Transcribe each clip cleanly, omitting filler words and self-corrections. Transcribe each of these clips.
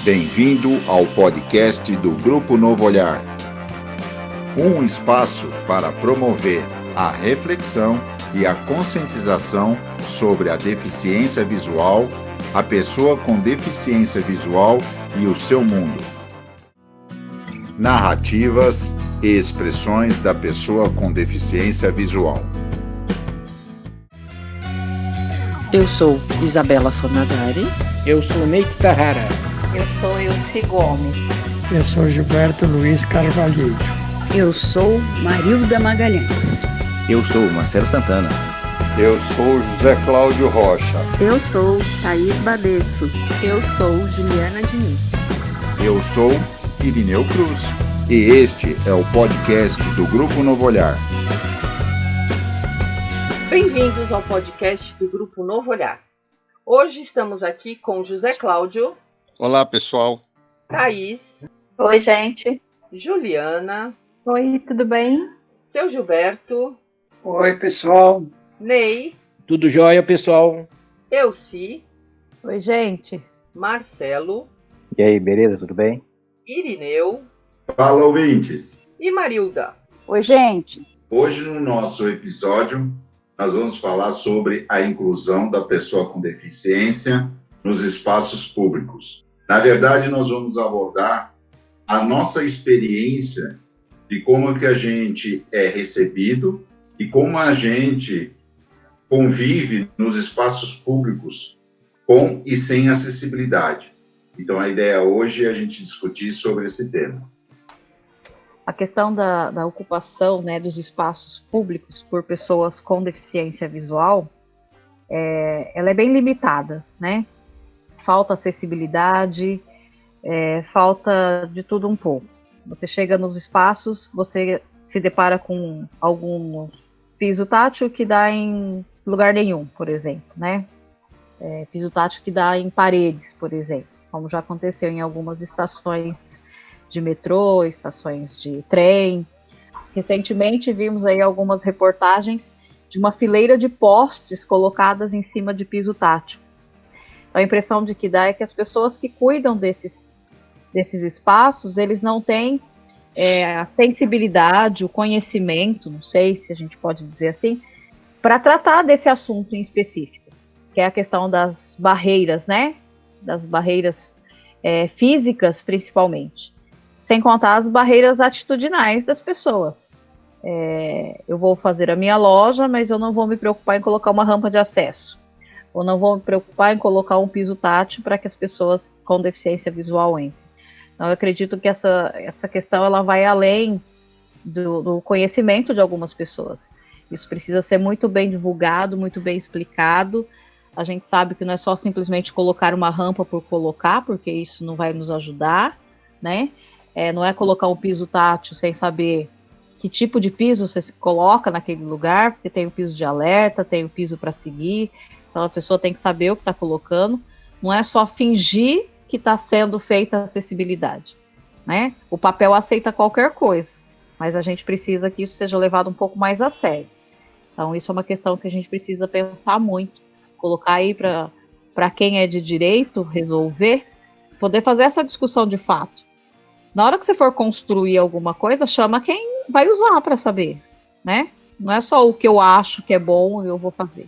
Bem-vindo ao podcast do Grupo Novo Olhar. Um espaço para promover a reflexão e a conscientização sobre a deficiência visual, a pessoa com deficiência visual e o seu mundo. Narrativas e expressões da pessoa com deficiência visual. Eu sou Isabela Fornazari. Eu sou Ney Tarrara. Eu sou Ilse Gomes. Eu sou Gilberto Luiz Carvalheiro. Eu sou Marilda Magalhães. Eu sou Marcelo Santana. Eu sou José Cláudio Rocha. Eu sou Thaís Badesso. Eu sou Juliana Diniz. Eu sou Irineu Cruz. E este é o podcast do Grupo Novo Olhar. Bem-vindos ao podcast do Grupo Novo Olhar. Hoje estamos aqui com José Cláudio. Olá, pessoal. Thaís. Oi, gente. Juliana. Oi, tudo bem? Seu Gilberto. Oi, pessoal. Ney. Tudo jóia, pessoal? Elci. Oi, gente. Marcelo. E aí, beleza? Tudo bem? Irineu. Fala, ouvintes. E Marilda. Oi, gente. Hoje, no nosso episódio, nós vamos falar sobre a inclusão da pessoa com deficiência nos espaços públicos. Na verdade, nós vamos abordar a nossa experiência de como que a gente é recebido e como a gente convive nos espaços públicos com e sem acessibilidade. Então, a ideia hoje é a gente discutir sobre esse tema. A questão da ocupação, né, dos espaços públicos por pessoas com deficiência visual, ela é bem limitada, né? Falta acessibilidade, falta de tudo um pouco. Você chega nos espaços, você se depara com algum piso tátil que dá em lugar nenhum, por exemplo, né? Piso tátil que dá em paredes, por exemplo, como já aconteceu em algumas estações de metrô, estações de trem. Recentemente vimos aí algumas reportagens de uma fileira de postes colocadas em cima de piso tátil. A impressão de que dá é que as pessoas que cuidam desses espaços, eles não têm a sensibilidade, o conhecimento, não sei se a gente pode dizer assim, para tratar desse assunto em específico, que é a questão das barreiras, né? Das barreiras físicas, principalmente. Sem contar as barreiras atitudinais das pessoas. Eu vou fazer a minha loja, mas eu não vou me preocupar em colocar uma rampa de acesso. Ou não vou me preocupar em colocar um piso tátil para que as pessoas com deficiência visual entrem. Então, eu acredito que essa questão ela vai além do conhecimento de algumas pessoas. Isso precisa ser muito bem divulgado, muito bem explicado. A gente sabe que não é só simplesmente colocar uma rampa por colocar, porque isso não vai nos ajudar, né? Não é colocar um piso tátil sem saber que tipo de piso você se coloca naquele lugar, porque tem o piso de alerta, tem o piso para seguir, então a pessoa tem que saber o que está colocando, não é só fingir que está sendo feita a acessibilidade, né? O papel aceita qualquer coisa, mas a gente precisa que isso seja levado um pouco mais a sério. Então isso é uma questão que a gente precisa pensar muito, colocar aí para quem é de direito resolver, poder fazer essa discussão de fato. Na hora que você for construir alguma coisa, chama quem vai usar para saber, né? Não é só o que eu acho que é bom e eu vou fazer.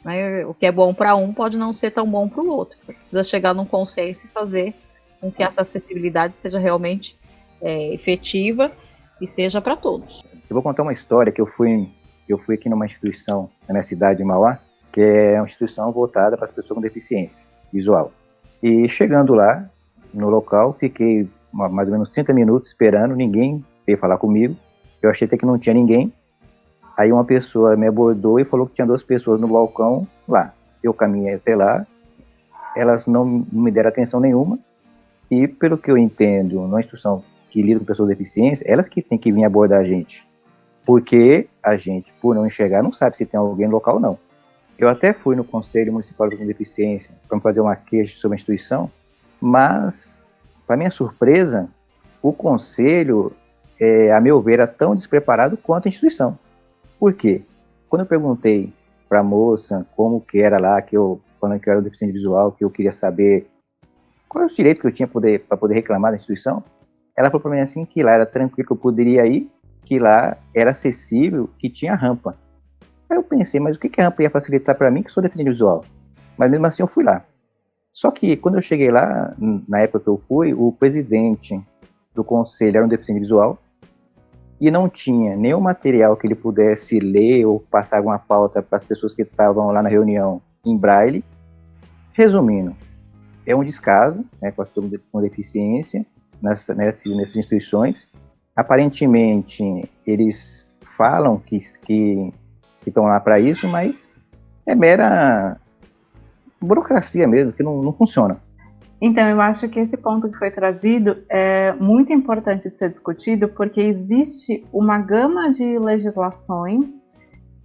Né? O que é bom para um pode não ser tão bom para o outro. Precisa chegar num consenso e fazer com que essa acessibilidade seja realmente efetiva e seja para todos. Eu vou contar uma história que eu fui aqui numa instituição na minha cidade de Mauá, que é uma instituição voltada para as pessoas com deficiência visual. E chegando lá, no local, fiquei mais ou menos 30 minutos esperando, ninguém veio falar comigo. Eu achei até que não tinha ninguém. Aí uma pessoa me abordou e falou que tinha 2 pessoas no balcão lá. Eu caminhei até lá, elas não me deram atenção nenhuma. E pelo que eu entendo, numa instituição que lida com pessoas com deficiência, elas que têm que vir abordar a gente. Porque a gente, por não enxergar, não sabe se tem alguém no local ou não. Eu até fui no Conselho Municipal com Deficiência para fazer uma queixa sobre a instituição, mas, para minha surpresa, o Conselho, a meu ver, era tão despreparado quanto a instituição. Por quê? Quando eu perguntei para a moça como que era lá, falando que eu era deficiente visual, que eu queria saber qual é o direito que eu tinha para poder reclamar da instituição. Ela falou para mim assim que lá era tranquilo, que eu poderia ir, que lá era acessível, que tinha rampa. Aí eu pensei, mas o que a rampa ia facilitar para mim, que sou deficiente visual? Mas mesmo assim eu fui lá. Só que quando eu cheguei lá, na época que eu fui, o presidente do conselho era um deficiente visual e não tinha nenhum material que ele pudesse ler ou passar alguma pauta para as pessoas que estavam lá na reunião em braille. Resumindo, é um descaso, né, com as pessoas com deficiência nessas instituições. Aparentemente, eles falam que estão lá para isso, mas é mera burocracia mesmo, que não funciona. Então, eu acho que esse ponto que foi trazido é muito importante de ser discutido, porque existe uma gama de legislações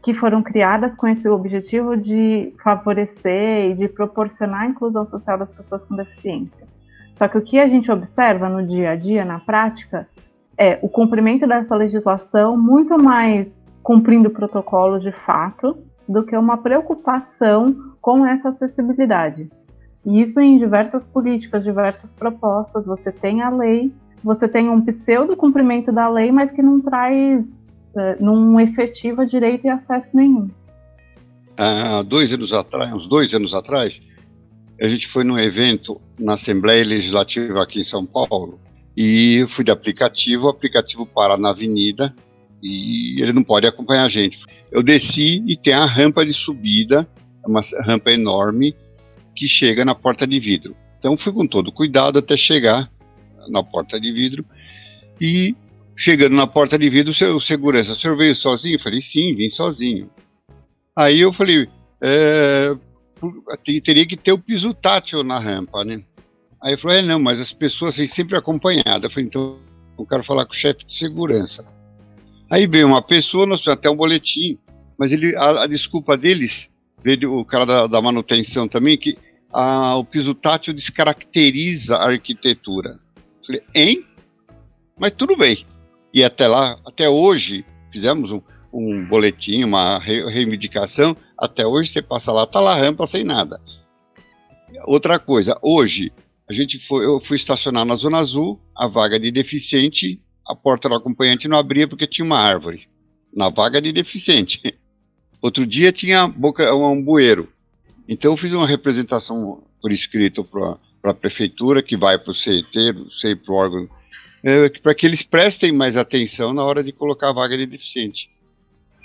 que foram criadas com esse objetivo de favorecer e de proporcionar a inclusão social das pessoas com deficiência. Só que o que a gente observa no dia a dia, na prática, é o cumprimento dessa legislação muito mais cumprindo o protocolo de fato do que uma preocupação com essa acessibilidade. E isso em diversas políticas, diversas propostas. Você tem a lei, você tem um pseudo cumprimento da lei, mas que não traz, não efetiva direito e acesso nenhum. Há 2 anos atrás, uns 2 anos atrás, a gente foi num evento na Assembleia Legislativa aqui em São Paulo, e eu fui de aplicativo, o aplicativo para na avenida, e ele não pode acompanhar a gente. Eu desci e tem a rampa de subida, uma rampa enorme, que chega na porta de vidro. Então fui com todo cuidado até chegar na porta de vidro, e chegando na porta de vidro, o segurança, o senhor veio sozinho? Eu falei, sim, vim sozinho. Aí eu falei, teria que ter o piso tátil na rampa, né? Aí ele falou, não, mas as pessoas vêm sempre acompanhadas. Eu falei, então eu quero falar com o chefe de segurança. Aí veio uma pessoa, nós tínhamos até um boletim, mas a desculpa deles, veio o cara da manutenção também, que o piso tátil descaracteriza a arquitetura. Eu falei, hein? Mas tudo bem. E até hoje, fizemos um boletim, uma reivindicação, até hoje você passa lá, tá lá a rampa sem nada. Outra coisa, hoje, eu fui estacionar na Zona Azul, a vaga de deficiente, a porta do acompanhante não abria porque tinha uma árvore, na vaga de deficiente. Outro dia tinha um bueiro. Então eu fiz uma representação por escrito para a prefeitura, que vai para o CET, para o órgão, para que eles prestem mais atenção na hora de colocar a vaga de deficiente.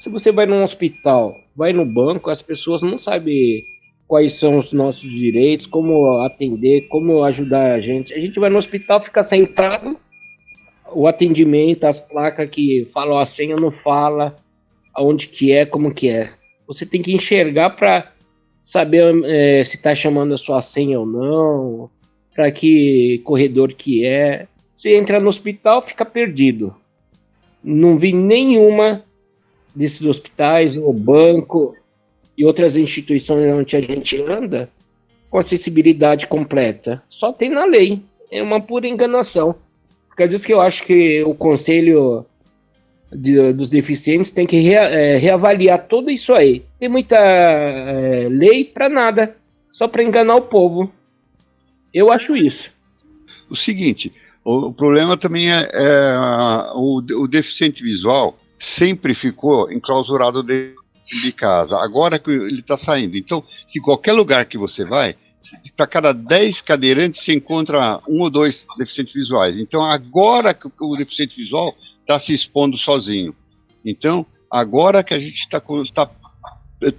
Se você vai num hospital, vai no banco, as pessoas não sabem quais são os nossos direitos, como atender, como ajudar a gente. A gente vai no hospital, fica sentado, o atendimento, as placas que falam a senha não fala, aonde que é, como que é. Você tem que enxergar para saber se está chamando a sua senha ou não, para que corredor que é. Você entra no hospital, fica perdido. Não vi nenhuma desses hospitais, o banco e outras instituições onde a gente anda com acessibilidade completa. Só tem na lei. É uma pura enganação. Por isso que eu acho que o Conselho dos Deficientes tem que reavaliar tudo isso aí. Tem muita lei para nada, só para enganar o povo. Eu acho isso. O seguinte, o problema também o deficiente visual sempre ficou enclausurado dentro de casa. Agora que ele está saindo. Então, se qualquer lugar que você vai, para cada 10 cadeirantes você encontra 1 ou 2 deficientes visuais. Então, agora que o deficiente visual está se expondo sozinho. Então, agora que a gente está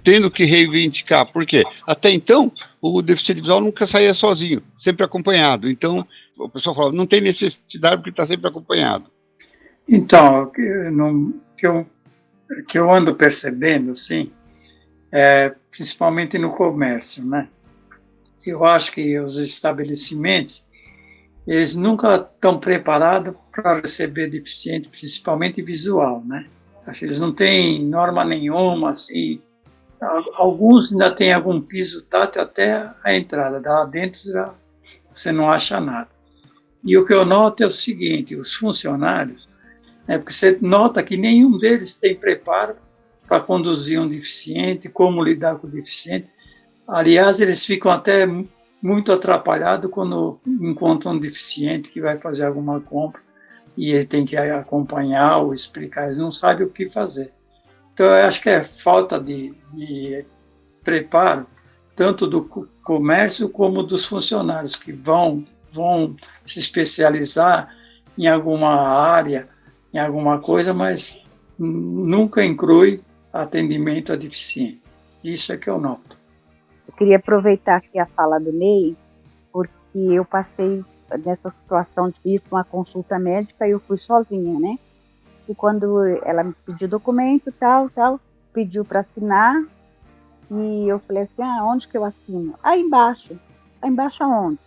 tendo que reivindicar. Por quê? Até então, o deficiente visual nunca saía sozinho, sempre acompanhado. Então, o pessoal fala, não tem necessidade porque está sempre acompanhado. Então, que eu ando percebendo, assim, principalmente no comércio, né? Eu acho que os estabelecimentos, eles nunca estão preparados para receber deficiente, principalmente visual, né? Acho que eles não têm norma nenhuma, assim. Alguns ainda têm algum piso tátil até a entrada, lá dentro você não acha nada. E o que eu noto é o seguinte, os funcionários, porque você nota que nenhum deles tem preparo para conduzir um deficiente, como lidar com o deficiente. Aliás, eles ficam até muito atrapalhado quando encontra um deficiente que vai fazer alguma compra e ele tem que acompanhar ou explicar, eles não sabem o que fazer. Então, eu acho que é falta de preparo, tanto do comércio como dos funcionários, que vão se especializar em alguma área, em alguma coisa, mas nunca inclui atendimento a deficiente. Isso é que eu noto. Eu queria aproveitar aqui a fala do Ney, porque eu passei nessa situação de ir para uma consulta médica e eu fui sozinha, né? E quando ela me pediu documento, tal, pediu para assinar, e eu falei assim, onde que eu assino? Aí embaixo. Aí embaixo aonde?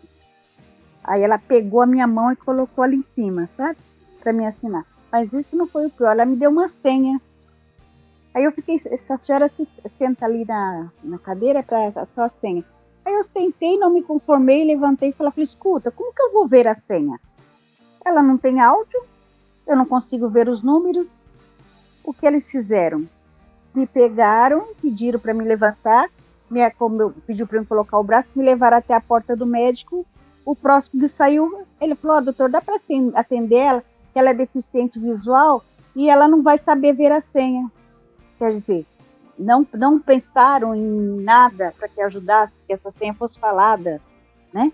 Aí ela pegou a minha mão e colocou ali em cima, sabe? Para me assinar. Mas isso não foi o pior, ela me deu uma senha. Aí eu fiquei, essa senhora senta ali na cadeira para a sua senha. Aí eu sentei, não me conformei, levantei e falei, escuta, como que eu vou ver a senha? Ela não tem áudio, eu não consigo ver os números. O que eles fizeram? Me pegaram, pediram para me levantar, pediu para eu colocar o braço, me levaram até a porta do médico. O próximo que saiu, ele falou, doutor, dá para atender ela, que ela é deficiente visual e ela não vai saber ver a senha. Quer dizer, não pensaram em nada para que ajudasse, que essa senha fosse falada, né?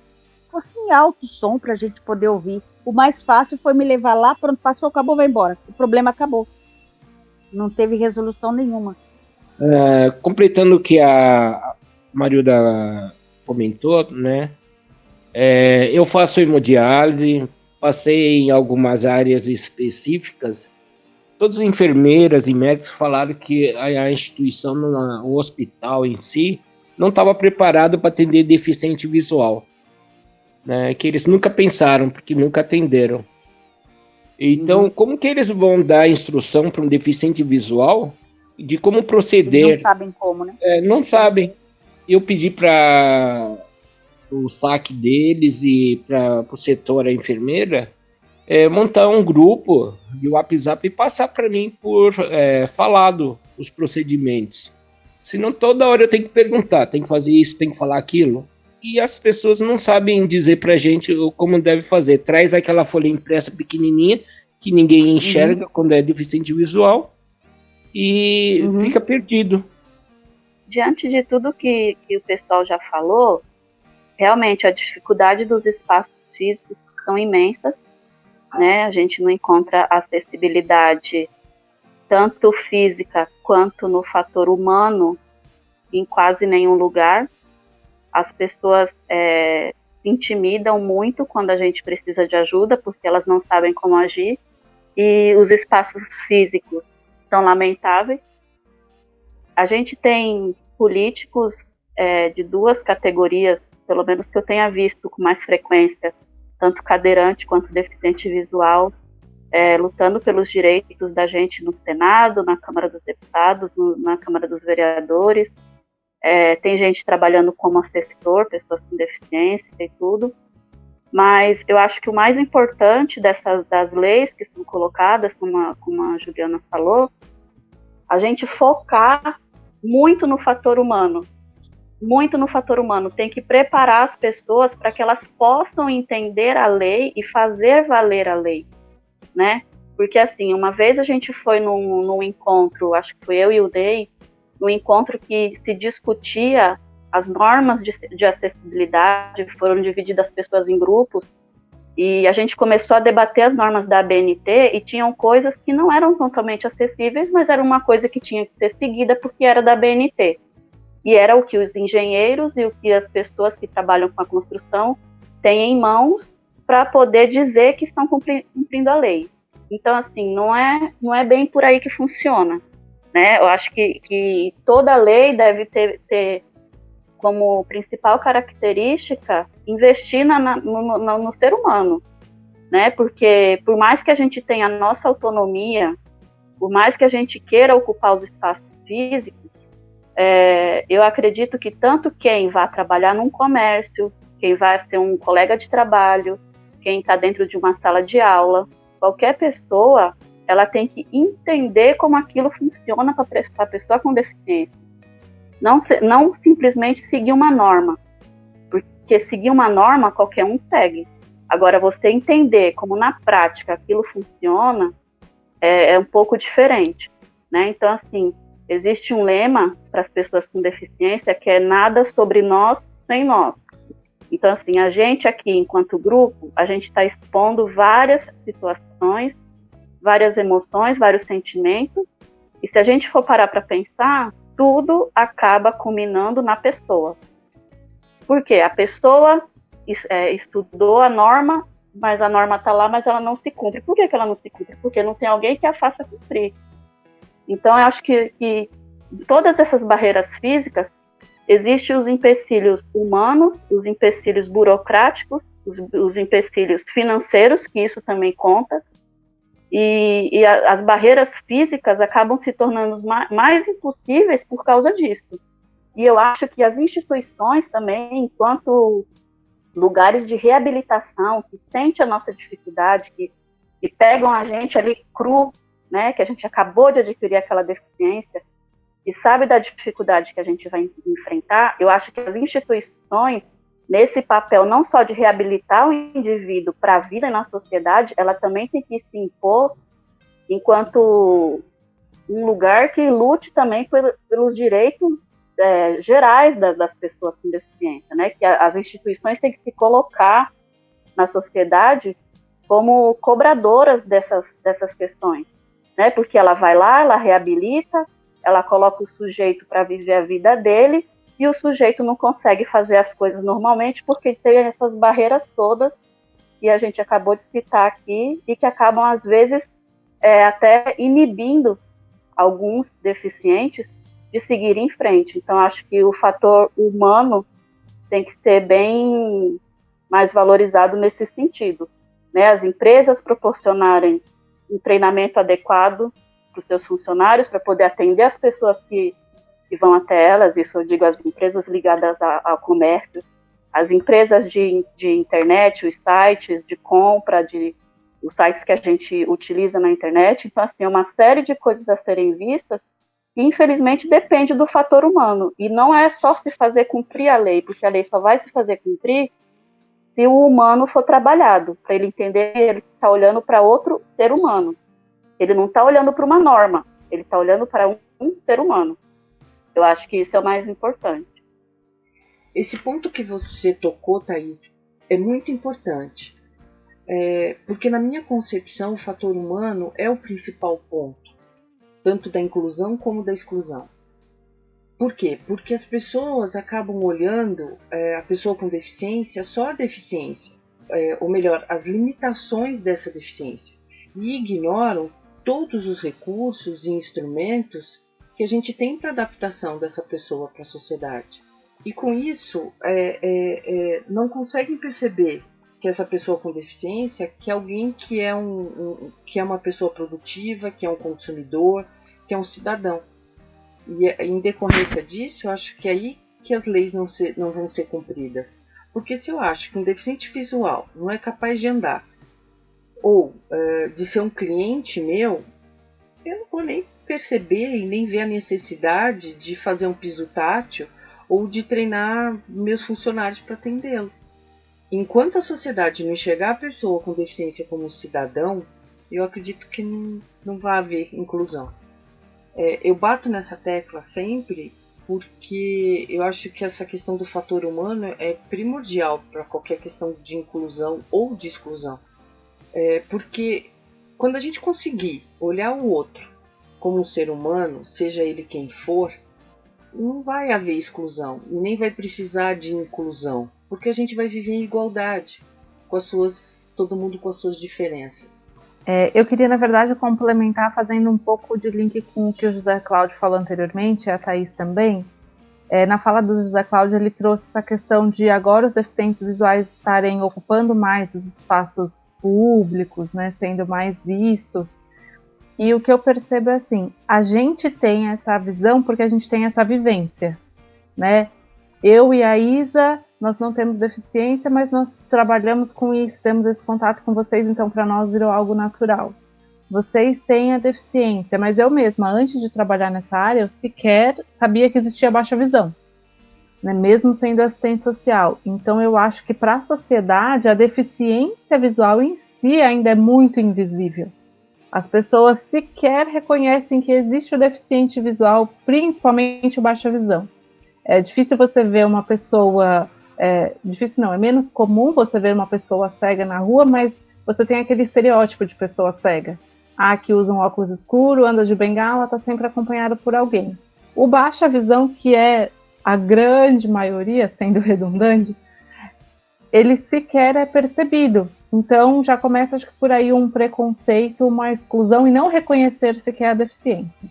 Fosse em alto som para a gente poder ouvir. O mais fácil foi me levar lá, pronto, passou, acabou, vai embora. O problema acabou. Não teve resolução nenhuma. Completando o que a Marilda comentou, né? Eu faço hemodiálise, passei em algumas áreas específicas. Todas as enfermeiras e médicos falaram que a instituição, o hospital em si, não estava preparado para atender deficiente visual, né? Que eles nunca pensaram, porque nunca atenderam. Então, como que eles vão dar instrução para um deficiente visual de como proceder? Eles não sabem como, né? Não sabem. Eu pedi para o SAC deles e para o setor, a enfermeira, montar um grupo de WhatsApp e passar para mim por falado os procedimentos. Senão toda hora eu tenho que perguntar, tem que fazer isso, tem que falar aquilo. E as pessoas não sabem dizer pra gente como deve fazer. Traz aquela folha impressa pequenininha, que ninguém enxerga quando é deficiente visual, e fica perdido. Diante de tudo que o pessoal já falou, realmente a dificuldade dos espaços físicos são imensas, né? A gente não encontra acessibilidade tanto física quanto no fator humano em quase nenhum lugar. As pessoas se intimidam muito quando a gente precisa de ajuda, porque elas não sabem como agir, e os espaços físicos são lamentáveis. A gente tem políticos de duas categorias, pelo menos que eu tenha visto com mais frequência, tanto cadeirante quanto deficiente visual, lutando pelos direitos da gente no Senado, na Câmara dos Deputados, na Câmara dos Vereadores. Tem gente trabalhando como assessor, pessoas com deficiência e tudo, mas eu acho que o mais importante das leis que são colocadas, como a Juliana falou, a gente focar muito no fator humano, tem que preparar as pessoas para que elas possam entender a lei e fazer valer a lei, né? Porque assim, uma vez a gente foi num encontro, acho que foi eu e o Ney, no encontro que se discutia as normas de acessibilidade, foram divididas as pessoas em grupos, e a gente começou a debater as normas da ABNT, e tinham coisas que não eram totalmente acessíveis, mas era uma coisa que tinha que ser seguida porque era da ABNT. E era o que os engenheiros e o que as pessoas que trabalham com a construção têm em mãos para poder dizer que estão cumprindo a lei. Então, assim, não é bem por aí que funciona. Né? Eu acho que toda lei deve ter como principal característica investir no ser humano, né? Porque por mais que a gente tenha a nossa autonomia, por mais que a gente queira ocupar os espaços físicos, eu acredito que tanto quem vai trabalhar num comércio, quem vai ser um colega de trabalho, quem está dentro de uma sala de aula, qualquer pessoa, ela tem que entender como aquilo funciona para a pessoa com deficiência. Não simplesmente seguir uma norma. porque seguir uma norma qualquer um segue. Agora, você entender como na prática aquilo funciona é um pouco diferente, né? Então, assim, existe um lema para as pessoas com deficiência que é nada sobre nós sem nós. Então, assim, a gente aqui, enquanto grupo, a gente está expondo várias situações, várias emoções, vários sentimentos, e se a gente for parar para pensar, tudo acaba culminando na pessoa. Por quê? A pessoa estudou a norma, mas a norma está lá, mas ela não se cumpre. Por que ela não se cumpre? Porque não tem alguém que a faça cumprir. Então, eu acho que todas essas barreiras físicas, existem os empecilhos humanos, os empecilhos burocráticos, os empecilhos financeiros, que isso também conta, e as barreiras físicas acabam se tornando mais impossíveis por causa disso. E eu acho que as instituições também, enquanto lugares de reabilitação, que sentem a nossa dificuldade, que pegam a gente ali cru, né, que a gente acabou de adquirir aquela deficiência, e sabe da dificuldade que a gente vai enfrentar, eu acho que as instituições, nesse papel não só de reabilitar o indivíduo para a vida na sociedade, ela também tem que se impor enquanto um lugar que lute também pelos direitos gerais das pessoas com deficiência, né? Que as instituições têm que se colocar na sociedade como cobradoras dessas questões, né? Porque ela vai lá, ela reabilita, ela coloca o sujeito para viver a vida dele, e o sujeito não consegue fazer as coisas normalmente porque tem essas barreiras todas que a gente acabou de citar aqui e que acabam, às vezes, até inibindo alguns deficientes de seguir em frente. Então, acho que o fator humano tem que ser bem mais valorizado nesse sentido, né? As empresas proporcionarem um treinamento adequado para os seus funcionários, para poder atender as pessoas que vão até elas, isso eu digo as empresas ligadas ao comércio, as empresas de internet, os sites de compra, os sites que a gente utiliza na internet. Então, assim, é uma série de coisas a serem vistas que, infelizmente, depende do fator humano. E não é só se fazer cumprir a lei, porque a lei só vai se fazer cumprir se o humano for trabalhado, para ele entender que ele está olhando para outro ser humano. Ele não está olhando para uma norma, ele está olhando para um ser humano. Eu acho que isso é o mais importante. Esse ponto que você tocou, Thaís, é muito importante. Porque na minha concepção, o fator humano é o principal ponto, tanto da inclusão como da exclusão. Por quê? Porque as pessoas acabam olhando a pessoa com deficiência, só a deficiência, ou melhor, as limitações dessa deficiência, e ignoram todos os recursos e instrumentos que a gente tem para adaptação dessa pessoa para a sociedade. E com isso, não conseguem perceber que essa pessoa com deficiência que é alguém que que é uma pessoa produtiva, que é um consumidor, que é um cidadão. E em decorrência disso, eu acho que é aí que as leis não vão ser cumpridas. Porque se eu acho que um deficiente visual não é capaz de andar, ou de ser um cliente meu, eu não vou nem perceber e nem ver a necessidade de fazer um piso tátil ou de treinar meus funcionários para atendê-lo. Enquanto a sociedade não enxergar a pessoa com deficiência como um cidadão, eu acredito que não vai haver inclusão. Eu bato nessa tecla sempre porque eu acho que essa questão do fator humano é primordial para qualquer questão de inclusão ou de exclusão. Porque quando a gente conseguir olhar o outro como um ser humano, seja ele quem for, não vai haver exclusão e nem vai precisar de inclusão, porque a gente vai viver em igualdade, todo mundo com as suas diferenças. Eu queria, na verdade, complementar fazendo um pouco de link com o que o José Cláudio falou anteriormente, a Thaís também. Na fala do José Cláudio, ele trouxe essa questão de agora os deficientes visuais estarem ocupando mais os espaços públicos, né, sendo mais vistos. E o que eu percebo é assim, a gente tem essa visão porque a gente tem essa vivência, né? Eu e a Isa, nós não temos deficiência, mas nós trabalhamos com isso, temos esse contato com vocês, então para nós virou algo natural. Vocês têm a deficiência, mas eu mesma, antes de trabalhar nessa área, eu sequer sabia que existia baixa visão. né, mesmo sendo assistente social. Então, eu acho que para a sociedade, a deficiência visual em si ainda é muito invisível. As pessoas sequer reconhecem que existe o deficiente visual, principalmente o baixa visão. É difícil você ver uma pessoa... difícil não, é menos comum você ver uma pessoa cega na rua, mas você tem aquele estereótipo de pessoa cega. Que usa um óculos escuro, anda de bengala, está sempre acompanhado por alguém. O baixa visão, que é a grande maioria, sendo redundante, ele sequer é percebido. Então já começa, acho que por aí, um preconceito, uma exclusão e não reconhecer sequer a deficiência.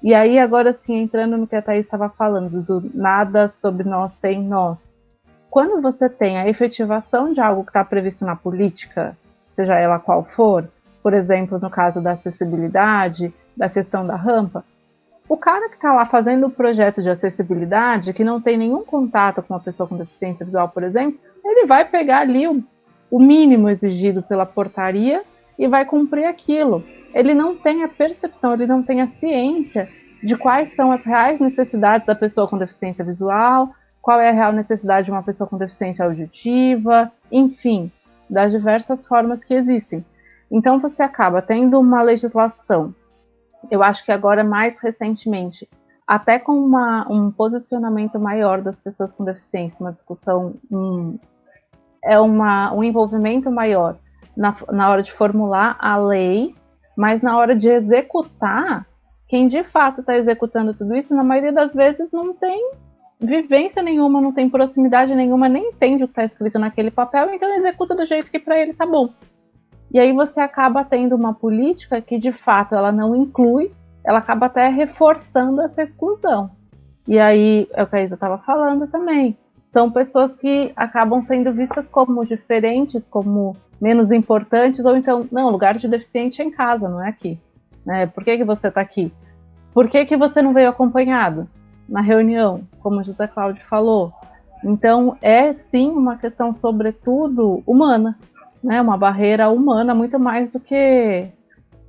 E aí agora sim, entrando no que a Thaís estava falando, do nada sobre nós sem nós. Quando você tem a efetivação de algo que está previsto na política, seja ela qual for, por exemplo, no caso da acessibilidade, da questão da rampa, o cara que está lá fazendo o projeto de acessibilidade, que não tem nenhum contato com uma pessoa com deficiência visual, por exemplo, ele vai pegar ali o mínimo exigido pela portaria e vai cumprir aquilo. Ele não tem a percepção, ele não tem a ciência de quais são as reais necessidades da pessoa com deficiência visual, qual é a real necessidade de uma pessoa com deficiência auditiva, enfim, das diversas formas que existem. Então você acaba tendo uma legislação, eu acho que agora mais recentemente, até com um posicionamento maior das pessoas com deficiência, uma discussão, um envolvimento maior na hora de formular a lei, mas na hora de executar, quem de fato está executando tudo isso, na maioria das vezes não tem vivência nenhuma, não tem proximidade nenhuma, nem entende o que está escrito naquele papel, então executa do jeito que para ele tá bom. E aí você acaba tendo uma política que de fato ela não inclui, ela acaba até reforçando essa exclusão. E aí, é o que a Isa estava falando também, são pessoas que acabam sendo vistas como diferentes, como menos importantes, ou então, não, o lugar de deficiente é em casa, não é aqui. Né? Por que você está aqui? Por que você não veio acompanhado na reunião, como o José Cláudio falou? Então, é sim uma questão, sobretudo, humana, né? Uma barreira humana, muito mais do que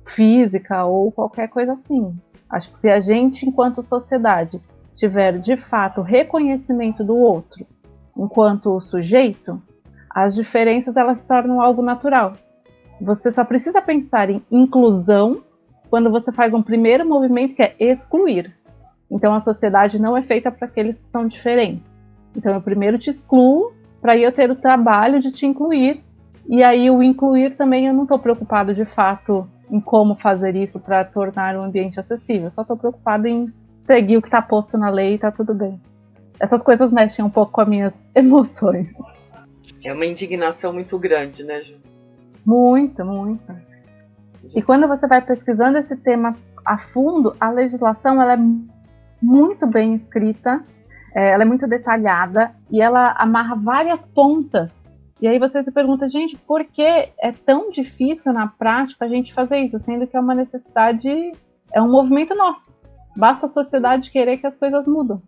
física ou qualquer coisa assim. Acho que se a gente, enquanto sociedade, tiver, de fato, reconhecimento do outro enquanto sujeito, as diferenças elas se tornam algo natural. Você só precisa pensar em inclusão quando você faz um primeiro movimento que é excluir. Então a sociedade não é feita para aqueles que são diferentes. Então eu primeiro te excluo para eu ter o trabalho de te incluir. E aí o incluir também eu não estou preocupado de fato em como fazer isso para tornar o ambiente acessível. Eu só estou preocupado em seguir o que está posto na lei e está tudo bem. Essas coisas mexem um pouco com as minhas emoções. É uma indignação muito grande, né, Ju? Muita, muita. E quando você vai pesquisando esse tema a fundo, a legislação ela é muito bem escrita, ela é muito detalhada e ela amarra várias pontas. E aí você se pergunta, gente, por que é tão difícil na prática a gente fazer isso? Sendo que é uma necessidade, é um movimento nosso. Basta a sociedade querer que as coisas mudam.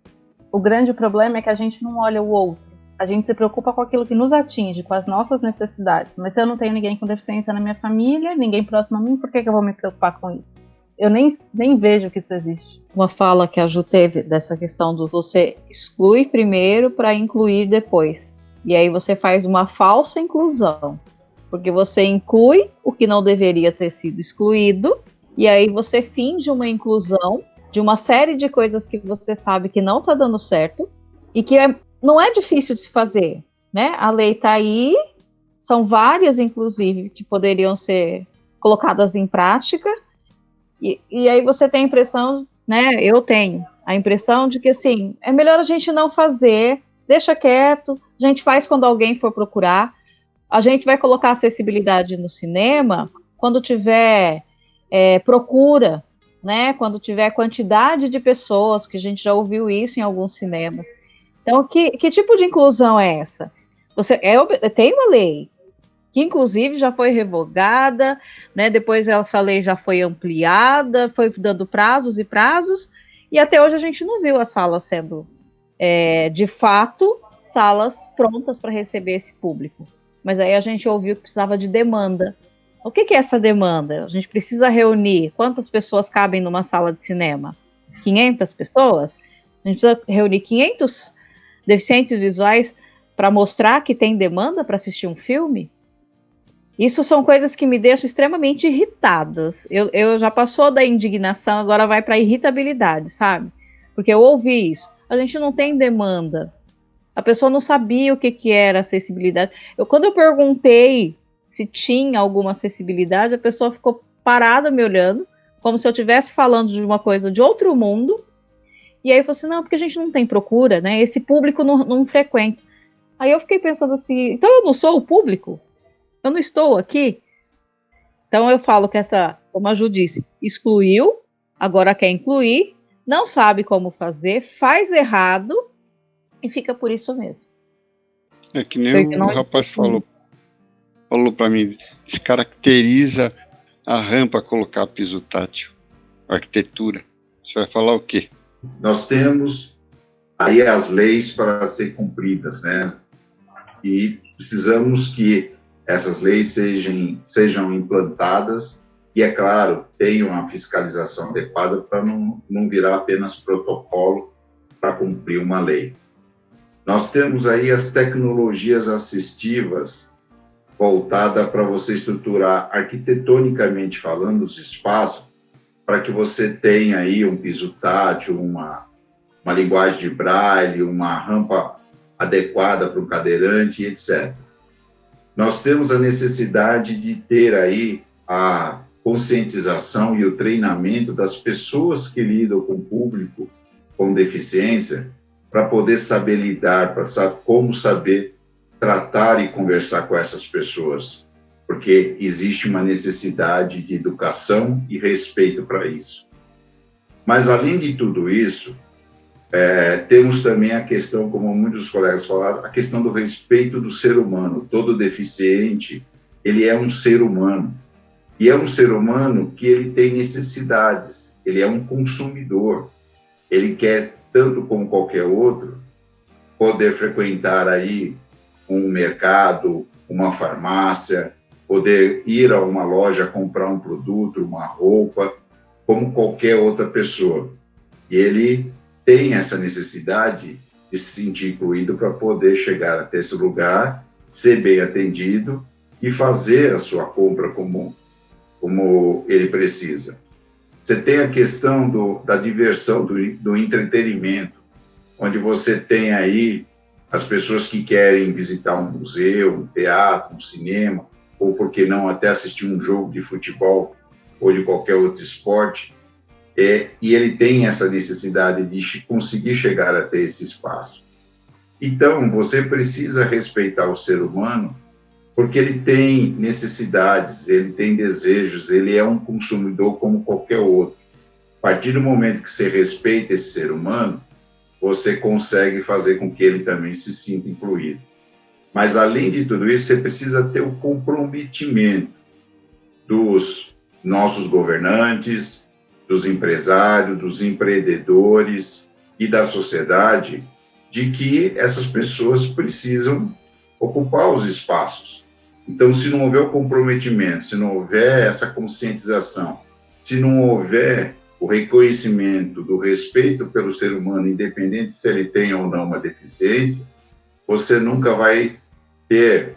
O grande problema é que a gente não olha o outro. A gente se preocupa com aquilo que nos atinge, com as nossas necessidades. Mas se eu não tenho ninguém com deficiência na minha família, ninguém próximo a mim, por que eu vou me preocupar com isso? Eu nem vejo que isso existe. Uma fala que a Ju teve dessa questão do você exclui primeiro para incluir depois. E aí você faz uma falsa inclusão. Porque você inclui o que não deveria ter sido excluído, e aí você finge uma inclusão de uma série de coisas que você sabe que não está dando certo, e que não é difícil de se fazer, né? A lei está aí, são várias, inclusive, que poderiam ser colocadas em prática, e aí você tem a impressão, né? Eu tenho a impressão de que, assim, é melhor a gente não fazer, deixa quieto, a gente faz quando alguém for procurar, a gente vai colocar acessibilidade no cinema quando tiver procura, né? Quando tiver quantidade de pessoas, que a gente já ouviu isso em alguns cinemas. Então, que tipo de inclusão é essa? Tem uma lei, que inclusive já foi revogada, né? Depois essa lei já foi ampliada, foi dando prazos e prazos, e até hoje a gente não viu as salas sendo, de fato, salas prontas para receber esse público. Mas aí a gente ouviu que precisava de demanda. O que é essa demanda? A gente precisa reunir quantas pessoas cabem numa sala de cinema? 500 pessoas? A gente precisa reunir 500 deficientes visuais para mostrar que tem demanda para assistir um filme? Isso são coisas que me deixam extremamente irritadas. Eu já passou da indignação, agora vai para a irritabilidade, sabe? Porque eu ouvi isso. A gente não tem demanda. A pessoa não sabia o que era acessibilidade. Quando eu perguntei se tinha alguma acessibilidade, a pessoa ficou parada me olhando, como se eu estivesse falando de uma coisa de outro mundo. E aí eu falei assim, não, porque a gente não tem procura, né? Esse público não frequenta. Aí eu fiquei pensando assim, então eu não sou o público? Eu não estou aqui? Então eu falo que como a Ju disse, excluiu, agora quer incluir, não sabe como fazer, faz errado e fica por isso mesmo. É que nem o rapaz falou para mim, descaracteriza a rampa colocar piso tátil, arquitetura. Você vai falar o quê? Nós temos aí as leis para ser cumpridas, né? E precisamos que essas leis sejam implantadas e, é claro, tenham uma fiscalização adequada para não virar apenas protocolo para cumprir uma lei. Nós temos aí as tecnologias assistivas voltadas para você estruturar arquitetonicamente falando os espaços para que você tenha aí um piso tátil, uma linguagem de braille, uma rampa adequada para o cadeirante, etc. Nós temos a necessidade de ter aí a conscientização e o treinamento das pessoas que lidam com o público com deficiência para poder saber lidar, para como saber tratar e conversar com essas pessoas, porque existe uma necessidade de educação e respeito para isso. Mas, além de tudo isso, temos também a questão, como muitos colegas falaram, a questão do respeito do ser humano. Todo deficiente, ele é um ser humano. E é um ser humano que ele tem necessidades, ele é um consumidor. Ele quer, tanto como qualquer outro, poder frequentar aí um mercado, uma farmácia, poder ir a uma loja comprar um produto, uma roupa, como qualquer outra pessoa. E ele tem essa necessidade de se sentir incluído para poder chegar até esse lugar, ser bem atendido e fazer a sua compra como ele precisa. Você tem a questão da diversão, do entretenimento, onde você tem aí as pessoas que querem visitar um museu, um teatro, um cinema, ou, por que não, até assistir um jogo de futebol ou de qualquer outro esporte, e ele tem essa necessidade de conseguir chegar até esse espaço. Então, você precisa respeitar o ser humano, porque ele tem necessidades, ele tem desejos, ele é um consumidor como qualquer outro. A partir do momento que você respeita esse ser humano, você consegue fazer com que ele também se sinta incluído. Mas, além de tudo isso, você precisa ter o comprometimento dos nossos governantes, dos empresários, dos empreendedores e da sociedade, de que essas pessoas precisam ocupar os espaços. Então, se não houver o comprometimento, se não houver essa conscientização, se não houver o reconhecimento do respeito pelo ser humano, independente se ele tem ou não uma deficiência, você nunca vai ter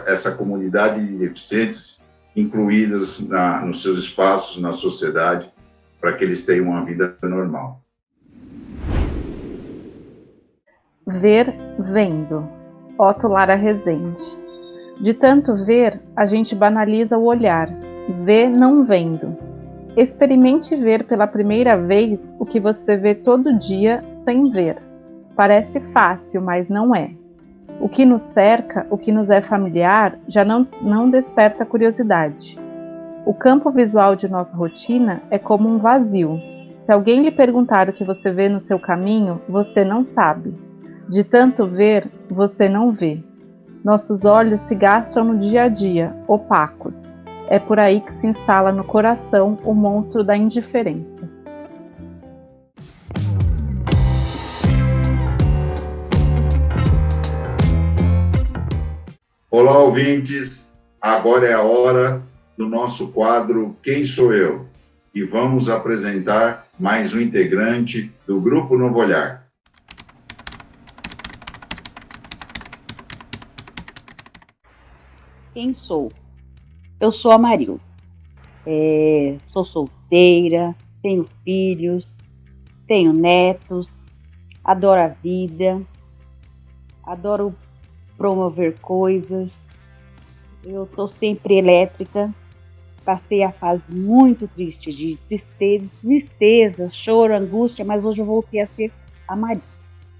essa comunidade de deficientes incluídas nos seus espaços, na sociedade, para que eles tenham uma vida normal. Ver vendo. Otto Lara Rezende. De tanto ver, a gente banaliza o olhar. Vê não vendo. Experimente ver pela primeira vez o que você vê todo dia sem ver. Parece fácil, mas não é. O que nos cerca, o que nos é familiar, já não desperta curiosidade. O campo visual de nossa rotina é como um vazio. Se alguém lhe perguntar o que você vê no seu caminho, você não sabe. De tanto ver, você não vê. Nossos olhos se gastam no dia a dia, opacos. É por aí que se instala no coração o monstro da indiferença. Olá, ouvintes. Agora é a hora do nosso quadro Quem Sou Eu? E vamos apresentar mais um integrante do Grupo Novo Olhar. Quem sou? Eu sou a Marilda. Sou solteira, tenho filhos, tenho netos, adoro a vida, adoro promover coisas. Eu estou sempre elétrica. Passei a fase muito triste de tristeza, choro, angústia, mas hoje eu voltei a ser a Maria,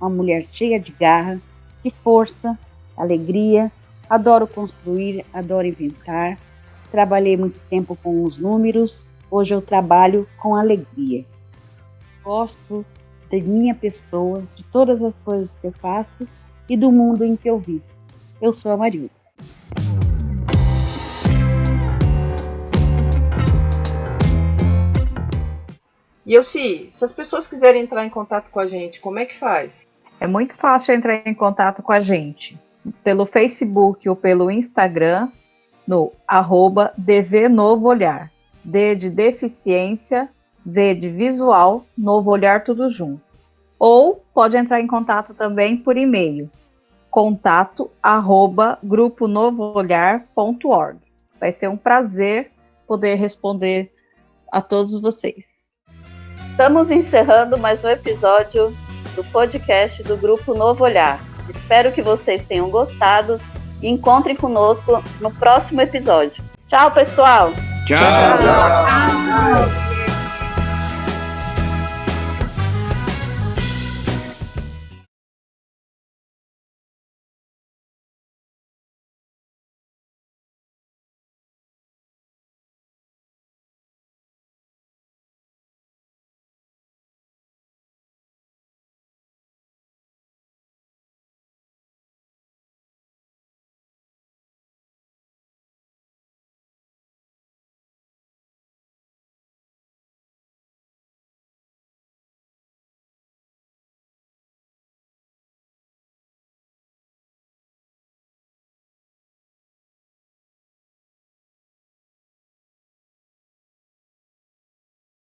uma mulher cheia de garra, de força, alegria. Adoro construir, adoro inventar. Trabalhei muito tempo com os números, hoje eu trabalho com alegria. Gosto da minha pessoa, de todas as coisas que eu faço e do mundo em que eu vivo. Eu sou a Marilda. E se as pessoas quiserem entrar em contato com a gente, como é que faz? É muito fácil entrar em contato com a gente pelo Facebook ou pelo Instagram no @DVNovoOlhar. D de deficiência, V de visual, novo olhar tudo junto. Ou pode entrar em contato também por e-mail, contato@gruponovoolhar.org. Vai ser um prazer poder responder a todos vocês. Estamos encerrando mais um episódio do podcast do Grupo Novo Olhar. Espero que vocês tenham gostado e encontrem conosco no próximo episódio. Tchau, pessoal! Tchau!